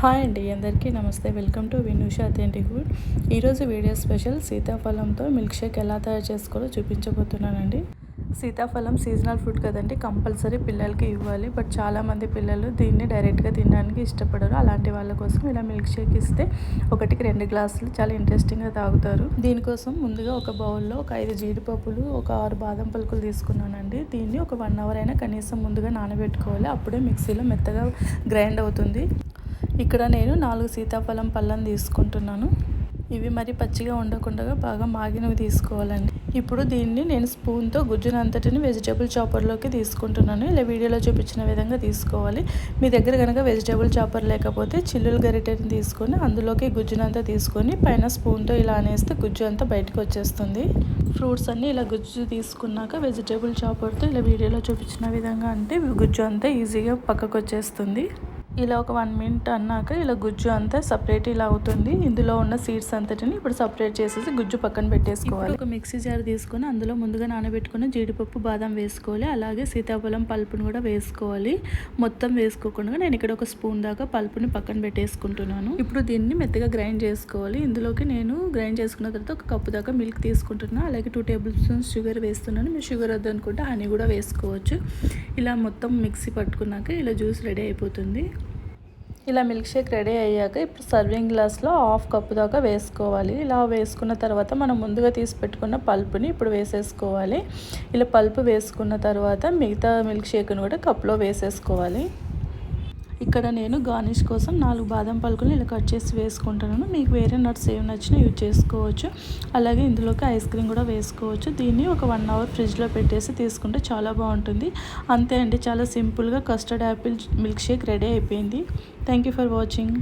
Hi అండి, అందరికీ నమస్తే. Welcome to Vinusha authentic food. ఈరోజు వీడియో స్పెషల్ సీతాఫలంతో మిల్క్ షేక్ ఎలా తయారు చేసుకోవాలో చూపించబోతున్నానండి. సీతాఫలం సీజనల్ ఫ్రూట్ కదండి, కంపల్సరీ పిల్లలకి ఇవ్వాలి. బట్ చాలామంది పిల్లలు దీన్ని డైరెక్ట్గా తినడానికి ఇష్టపడరు. అలాంటి వాళ్ళ కోసం ఇలా మిల్క్ షేక్ ఇస్తే 1-2 గ్లాసులు చాలా ఇంట్రెస్టింగ్గా తాగుతారు. దీనికోసం ముందుగా ఒక బౌల్లో ఒక 5 జీడిపప్పులు, ఒక 6 బాదం పలుకులు తీసుకున్నానండి. దీన్ని ఒక 1 అవర్ అయినా కనీసం ముందుగా నానబెట్టుకోవాలి. అప్పుడే మిక్సీలో మెత్తగా గ్రైండ్ అవుతుంది. ఇక్కడ నేను 4 సీతాఫలం పళ్ళను తీసుకుంటున్నాను. ఇవి మరి పచ్చిగా ఉండకుండా బాగా మాగినవి తీసుకోవాలండి. ఇప్పుడు దీన్ని నేను స్పూన్తో గుజ్జునంతటిని వెజిటేబుల్ చాపర్లోకి తీసుకుంటున్నాను. ఇలా వీడియోలో చూపించిన విధంగా తీసుకోవాలి. మీ దగ్గర కనుక వెజిటేబుల్ చాపర్ లేకపోతే చిల్లులు గరిటెని తీసుకొని అందులోకి గుజ్జునంతా తీసుకొని పైన స్పూన్తో ఇలా అనేస్తే గుజ్జు అంతా బయటకు వచ్చేస్తుంది. ఫ్రూట్స్ అన్నీ ఇలా గుజ్జు తీసుకున్నాక వెజిటేబుల్ చాపర్తో ఇలా వీడియోలో చూపించిన విధంగా అంటే గుజ్జు అంతా ఈజీగా పక్కకు వచ్చేస్తుంది. ఇలా ఒక 1 మినిట్ అన్నాక ఇలా గుజ్జు అంతా సపరేట్ ఇలా అవుతుంది. ఇందులో ఉన్న సీడ్స్ అంతటిని ఇప్పుడు సపరేట్ చేసేసి గుజ్జు పక్కన పెట్టేసుకోవాలి. ఒక మిక్సీ జార్ తీసుకొని అందులో ముందుగా నానబెట్టుకున్న జీడిపప్పు, బాదం వేసుకోవాలి. అలాగే సీతాఫలం పల్పును కూడా వేసుకోవాలి. మొత్తం వేసుకోకుండా నేను ఇక్కడ ఒక స్పూన్ దాకా పల్పుని పక్కన పెట్టేసుకుంటున్నాను. ఇప్పుడు దీన్ని మెత్తగా గ్రైండ్ చేసుకోవాలి. ఇందులోకి నేను గ్రైండ్ చేసుకున్న తర్వాత ఒక కప్పు దాకా మిల్క్ తీసుకుంటున్నాను. అలాగే 2 టేబుల్ స్పూన్స్ షుగర్ వేస్తున్నాను. మీరు షుగర్ వద్దనుకుంటే హనీ కూడా వేసుకోవచ్చు. ఇలా మొత్తం మిక్సీ పట్టుకున్నాక ఇలా జ్యూస్ రెడీ అయిపోతుంది. ఇలా మిల్క్ షేక్ రెడీ అయ్యాక ఇప్పుడు సర్వింగ్ గ్లాస్లో 1/2 కప్పు దాకా వేసుకోవాలి. ఇలా వేసుకున్న తర్వాత మనం ముందుగా తీసి పెట్టుకున్న పల్పుని ఇప్పుడు వేసేసుకోవాలి. ఇలా పల్పు వేసుకున్న తర్వాత మిగతా మిల్క్ షేక్ను కూడా కప్లో వేసేసుకోవాలి. ఇక్కడ నేను గార్నిష్ కోసం 4 బాదం పలుకులు ఇలా కట్ చేసి వేసుకుంటున్నాను. మీకు వేరే నట్స్ ఏమి నచ్చినా యూజ్ చేసుకోవచ్చు. అలాగే ఇందులోకి ఐస్ క్రీమ్ కూడా వేసుకోవచ్చు. దీన్ని ఒక 1 అవర్ ఫ్రిడ్జ్లో పెట్టేసి తీసుకుంటే చాలా బాగుంటుంది. అంతే అండి, చాలా సింపుల్గా custard apple milk shake ready అయిపోయింది. Thank you for watching.